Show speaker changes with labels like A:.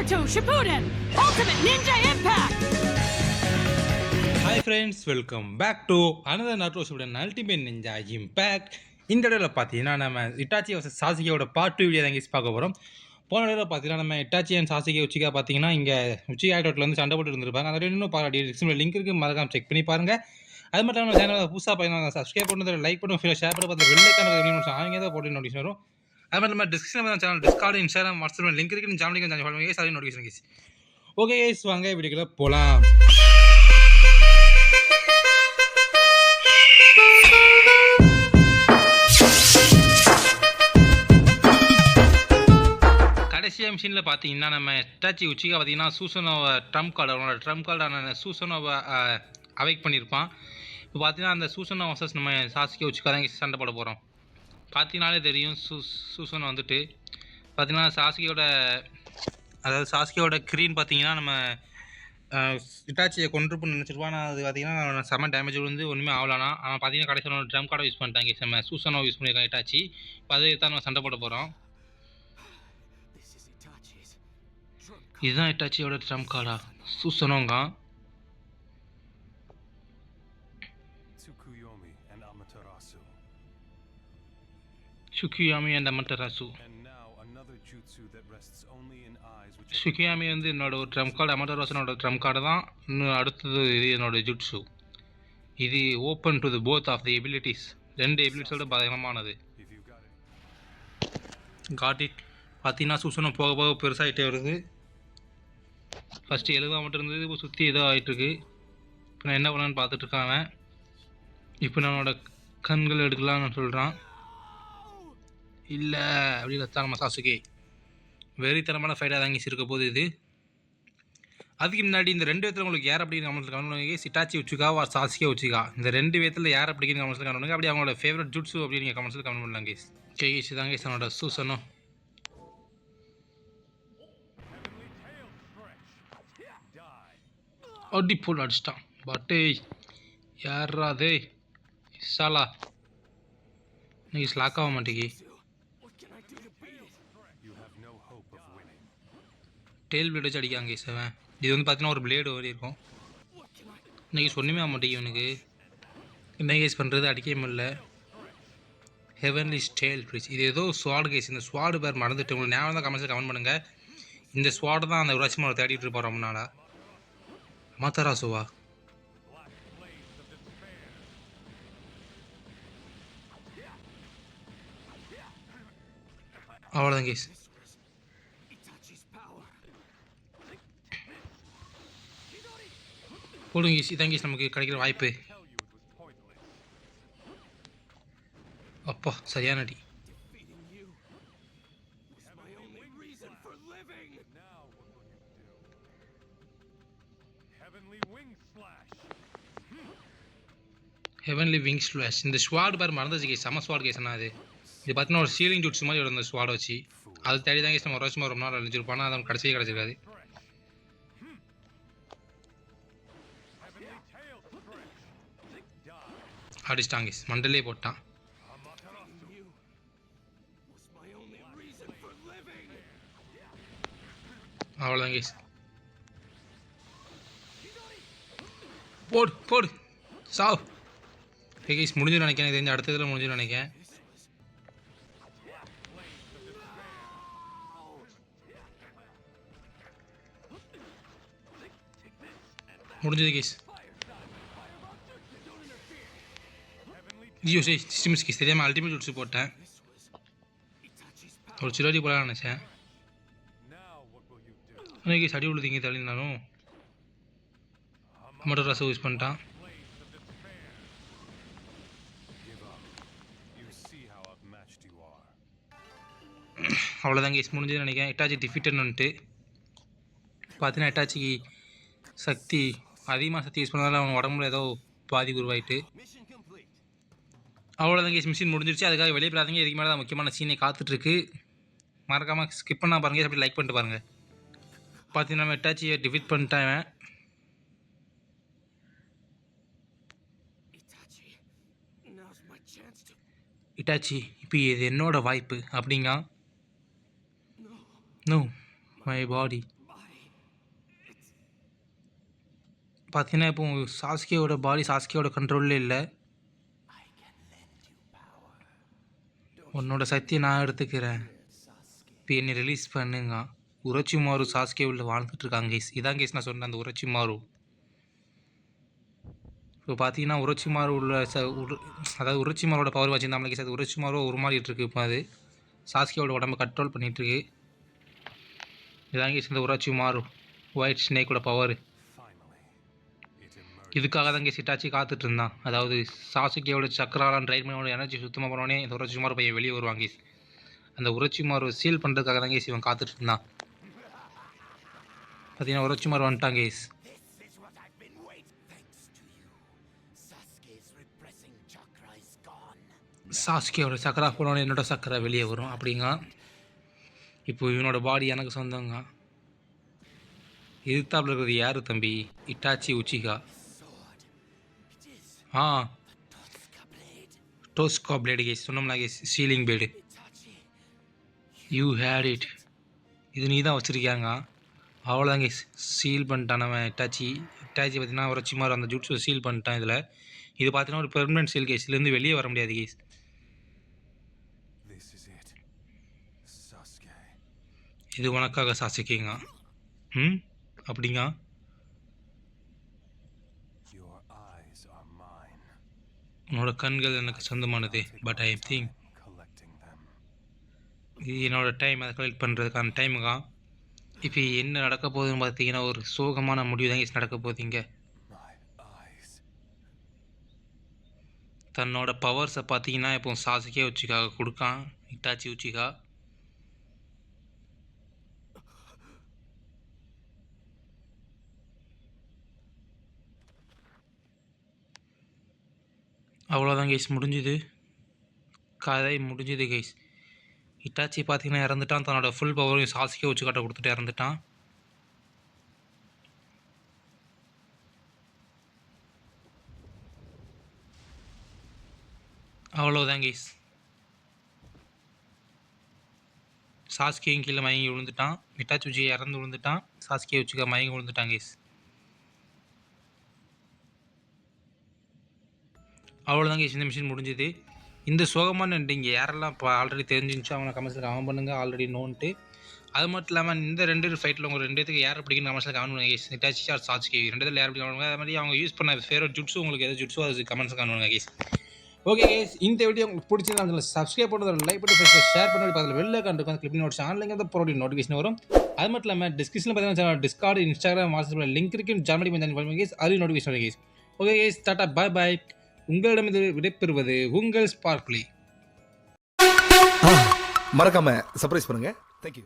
A: Naruto Shippuden Ultimate Ninja Impact!
B: Hi friends, welcome back to another Naruto Shippuden Ultimate Ninja Impact. இந்த வீடியோவில் பார்த்தீங்கன்னா நம்ம Itachi vs சாசுகேயோட part 2 video தான் பார்க்க போகிறோம். போன வீடியோவில் பார்த்தீங்கன்னா நம்ம இட்டாச்சி அண்ட் சாசுகே உச்சிகா பார்த்தீங்கன்னா இங்கே உச்சிகா ஆட்டோட்டில் வந்து சண்டை போட்டு இருந்திருப்பாங்க. அந்த இன்னும் பாராட்டி டிஸ்கிரிப்ஷனில் லிங்க் இருக்குது, மறக்காம செக் பண்ணி பாருங்கள். அது மட்டும் நம்ம சேனல் புதுசாக பார்த்தீங்கன்னா சப்ஸ்கிரைப் பண்ணுறது, லைக் பண்ணுவோம், ஷேர் பண்ணி பார்த்து வெள்ளைக்கான அவங்க தான் போட்டு நோட்டிஃபிகேஷன் வரும். அது மட்டும் நம்ம டிஸ்கிரிப்ஷனில் channel Discord, Instagram, WhatsApp link இருக்குது. இந்த சேனலுக்கு ஃபாலோ பண்ணுங்க, sorry notification guys. Okay guys, வாங்க வீடியோக்குள்ள போகலாம். கடைசியாக மிஷினில் பார்த்தீங்கன்னா நம்ம இட்டாச்சி உச்சிகா பார்த்தீங்கன்னா சூசனோவை ட்ரம்ப் கார்டு, அவனோட ட்ரம்ப் கார்டான சூசனோவை அவைக் பண்ணியிருப்பான். இப்போ பார்த்தீங்கன்னா அந்த சூசனோ வர்சஸ் நம்ம சாசுகே உச்சிகா தான் சண்டை போட போகிறோம். பார்த்தீங்கனாலே தெரியும் சூசன் வந்துட்டு பார்த்தீங்கன்னா சாசுகேயோட க்ரீன் பார்த்தீங்கன்னா நம்ம இட்டாச்சியை கொண்டிருப்புன்னு நினச்சிருப்பான். ஆனால் அது பார்த்தீங்கன்னா செம்ம டேமேஜ் வந்து ஒன்றுமே ஆகலானா. ஆனால் பார்த்தீங்கன்னா கடைசியில் ட்ரம் கார்டை யூஸ் பண்ணிட்டாங்க, நம்ம சூசனோ யூஸ் பண்ணியிருக்காங்க இட்டாச்சி. இப்போ அதை தான் நம்ம சண்டை போட போகிறோம். இதுதான் இட்டாச்சியோட ட்ரம் கார்டா, சூசனோங்க. சுக்கியாமி அண்ட் அமட்டராசு. சுக்கியாமி வந்து என்னோட ஒரு ட்ரம் கார்டு, அமட்டராசுனோட ட்ரம் கார்டு தான். இன்னும் அடுத்தது இது என்னோட ஜுட்ஸு. இது open to the both of the abilities, ரெண்டு எபிலிட்டிஸோட பயங்கரமானது. Got it. பார்த்தீங்கன்னா சூசனம் போக போக பெருசாகிட்டே வருது. ஃபஸ்ட்டு 70 மட்டும் இருந்தது, இப்போ சுற்றி ஏதோ ஆகிட்டுருக்கு. இப்போ நான் என்ன பண்ணலான்னு பார்த்துட்ருக்காங்க. இப்போ நம்மளோட கண்கள் எடுக்கலாம்னு சொல்கிறான். இல்லை அப்படின்னு கத்தா நம்ம சாசுகே. வெறித்தனமான ஃபைட்டாக தாங்கி இருக்க போது இது. அதுக்கு முன்னாடி இந்த ரெண்டு விதத்தில் உங்களுக்கு யார் அப்படின்னு கமெண்ட்ஸில் கமெண்ட் பண்ணுங்க. Itachi Uchiha or Sasuke Uchiha, இந்த ரெண்டு விதத்தில் யார் அப்படின்னு கமெண்ட்ஸில் கமெண்ட் பண்ணுங்க. அப்படி அவங்களோட ஃபேவரட் ஜுட்ஸு அப்படின்னு நீங்கள் கமெண்ட்ஸில் கமெண்ட் பண்ணலாம் கேஸ். கேஸ் தாங்க கேஸ் என்னோட சூசனோ. அடி போல் அடிச்சிட்டான். பட்டே யாரா அதே சாலா நீ ஸ்லாக் ஆக மாட்டேங்கி. டெயில் பிளேட் வச்சு அடிக்காங்க செவன். இது வந்து பார்த்தீங்கன்னா ஒரு பிளேடு வரி இருக்கும். இன்றைக்கி சொன்னுமே ஆக மாட்டேங்க இவனுக்கு. என்ன கேஸ் பண்ணுறது, அடிக்கவே முடியல. Heavenly stale please. இது ஏதோ ஸ்வாடு கேஸ். இந்த ஸ்வாடு பேர் மறந்துட்டு உங்களுக்கு ஞாபகம் தான் கமெண்ட்ஸில் கமெண்ட் பண்ணுங்கள். இந்த ஸ்வாடு தான் அந்த உராட்சி தேடிட்டு இருப்போம் ரொம்ப நாளா. அமட்டராசுவா? அவ்வளோதான் கேஸ். போடுங்க கேஸ், இதான் கேஸ் நமக்கு கிடைக்கிற வாய்ப்பு. அப்பா சரியான அடி. Heavenly wing slash. இந்த ஸ்வாட் பேர் மறந்துச்சு கேஸ், செம்ம ஸ்வாட் கேஸ். என்ன அது? இது பார்த்தீங்கன்னா ஒரு சீலிங் ஜூட்ஸ் மாதிரி ஒரு ஸ்வாடை வச்சு அது தேடி தான் கேஸ் நம்ம ஒரு வருஷமாக ரொம்ப நாள் அழிஞ்சிருப்போம். ஆனால் அது கடைசியே கிடச்சிருக்காது. அடிச்சிட்டாங்க கேஸ், மண்டலே போட்டான். அவ்வளோதான் கேஸ். போடு போடு சாவ். கேஸ் முடிஞ்சுன்னு நினைக்கிறேன். தெரிஞ்ச அடுத்த இதில் முடிஞ்சுன்னு நினைக்கிறேன். முடிஞ்சது கேஸ். ஐயோ சரி சிஸ்டம்ஸ் கேஸ், தெரியாமல் அல்டிமேட் ஜுட்ஸு போட்டேன். ஒரு சிலடி போல நினச்சேன். ஆனால் கேஸ் அடி விழுதிங்க தள்ளினாலும் மட்டும் ரசம் யூஸ் பண்ணிட்டான். அவ்வளோதான் கேஸ், முடிஞ்சதுன்னு நினைக்கிறேன். இட்டாச்சி டிஃபிட்டட்னு வந்துட்டு பார்த்தீங்கன்னா இட்டாச்சிக்கு சக்தி அதிகமாக சக்தி யூஸ் பண்ணதால அவங்க உடம்புல ஏதோ பாதிப்பு உருவாயிட்டு. அவ்வளோதான் கேஸ், மிஷின் முடிஞ்சிருச்சு. அதுக்காக வெளியே போடாதீங்க. இதுக்கு மேலே தான் முக்கியமான சீனை காத்துட்ருக்கு. மறக்காமல் ஸ்கிப் பண்ணால் பாருங்கள், அப்படி லைக் பண்ணிட்டு பாருங்கள். பார்த்தீங்கன்னா நம்ம இட்டாச்சியை டிஃபிட் பண்ணிட்டேன். இட்டாச்சி இப்போ இது என்னோட வாய்ப்பு அப்படிங்க. No, my body. பார்த்தீங்கன்னா இப்போ சாஸ்கேவோட பாடி சாஸ்கேவோட கண்ட்ரோல்லே இல்லை. உன்னோட சக்தியை நான் எடுத்துக்கிறேன், இப்போ என்னை ரிலீஸ் பண்ணுங்க. உரோச்சிமாரு சாஸ்கே உள்ள வாழ்ந்துட்டு இருக்காங்க கேஸ். இதான் கேஸ் நான் சொன்னேன், அந்த உரோச்சிமாரு. இப்போ பார்த்தீங்கன்னா உரோச்சிமாரு உள்ள அதாவது உரோச்சிமாரோட பவர் வச்சுருந்தாமல் கேஸ், அது உரோச்சிமாரோ உருமாறிட்டு இருக்கு. இப்போ அது சாஸ்கேவோட உடம்பை கண்ட்ரோல் பண்ணிகிட்டு இருக்கு. இதான் கேஸ் இந்த உரோச்சிமாரு ஒயிட் ஸ்னேக்கோட பவர். இதுக்காக தான் இங்கே இட்டாச்சி காத்துட்டு இருந்தான். அதாவது சாசுகேவோட சக்கராலாம் ட்ரைன் பண்ணி எனர்ஜி சுத்தமாக போனோடனே இந்த உரோச்சிமாரு பையன் வெளியே வருவாங்க. அந்த உரோச்சிமாரு சீல் பண்ணுறதுக்காக தான் கேஸ் இவன் காத்துட்டு இருந்தான். பார்த்தீங்கன்னா உரோச்சிமாரு வந்துட்டான் கேஸ். சாஸ்கேவோட சக்கரா போனோடனே என்னோட சக்கரை வெளியே வரும் அப்படிங்க. இப்போ இவனோட பாடி எனக்கு சொந்தங்க. எதிர்த்தாப்புல இருக்கிறது யார் தம்பி? Itachi Uchiha. டோஸ்கா பிளேடு கேஸ் சொன்னோம்னா case, ceiling blade. You hate it. இது நீ தான் வச்சுருக்கியாங்க. அவ்வளோதான் கேஸ், சீல் பண்ணிட்டான் அவன் இட்டாச்சி. பார்த்தீங்கன்னா உரோச்சிமாரு அந்த ஜூட்ஸை சீல் பண்ணிட்டான். இதில் இது பார்த்தீங்கன்னா ஒரு பெர்மனன்ட் சீல் கேஸ். இதுலேருந்து வெளியே வர முடியாது கேஸ். இது உனக்காக சாசிக்கிங்க. அப்படிங்க. உன்னோட கண்கள் எனக்கு சொந்தமானது. பட் ஐ திங்க் இது என்னோட டைம், அதை கலெக்ட் பண்ணுறதுக்கான டைமுங்க. இப்போ என்ன நடக்க போகுதுன்னு பார்த்தீங்கன்னா ஒரு சோகமான முடிவு தான் நடக்க போகுதுங்க. தன்னோட பவர்ஸை பார்த்தீங்கன்னா இப்போ சாசுகே உச்சிக்காக கொடுக்கான் இட்டாச்சி உச்சிகா. அவ்வளோதான் கைஸ், முடிஞ்சுது, கதை முடிஞ்சுது கைஸ். இட்டாச்சி பார்த்தீங்கன்னா இறந்துட்டான். தன்னோட ஃபுல் பவரையும் சாசுகே உச்சிகாட்ட கொடுத்துட்டு இறந்துட்டான். அவ்வளோதான் கைஸ், சாஸ்கேயும் கீழே மயங்கி விழுந்துட்டான். இட்டாச்சி உச்சிகா இறந்து விழுந்துட்டான். சாஸ்கே உச்சிகா மயங்கி விழுந்துட்டான் கைஸ். அவ்வளோதான் கைஸ், இந்த மிஷின் முடிஞ்சுது. இந்த சோகமான இங்கே யாரெல்லாம் இப்போ ஆல்ரெடி தெரிஞ்சிருந்துச்சோ அவங்க கமெண்ட்ஸில் கமெண்ட் பண்ணுங்கள், ஆல்ரெடி நோன்ட்டு. அது மட்டும் இல்லாமல் இந்த 2 ஃபைட்டில் உங்கள் 2 யார் பிடிக்கும் கமெண்ட்ஸில் கமெண்ட் பண்ணுங்க கைஸ். இட்டாச்சி ஆர் சாஸ்கே 2 யார் பிடிக்கும் பண்ணுங்க. அது மாதிரி அவங்க யூஸ் பண்ண ஃபேவரட் ஜுட்ஸு, உங்களுக்கு எதாவது ஜுட்ஸோ அது கமெண்ட்ஸ் கமெண்ட் பண்ணுங்க கைஸ். ஓகே கைஸ், இந்த வீடியோ உங்களுக்கு பிடிச்சிருந்தா அதில் சப்ஸ்கிரைப் பண்ணுறது, லைக் பண்ணி ஷேர் பண்ணி அதில் வெளில கண்டு கிளிப் நோட்ஸ் ஆன்லைன் தான் ப்ரோடி நோட்டிஃபிகேஷன் வரும். அது மட்டும் இல்லாமல் டிஸ்கிரிப்ஷனில் பார்த்தீங்கன்னா டிஸ்கார்டு, இன்ஸ்டாகிராம், வாட்ஸ்அப்பில் லிங்க் இருக்குது. ஜாயின் பண்ணி கைஸ், அது நோட்டிஃபிகேஷன் வரும் கைஸ். ஓகே கைஸ், டாடா பாய் பாய். உங்களிடமிருந்து விடைபெறுவது உங்கள் ஸ்பார்க்லி.
C: மறக்காம சர்ப்ரைஸ் பண்ணுங்க. தேங்க்யூ.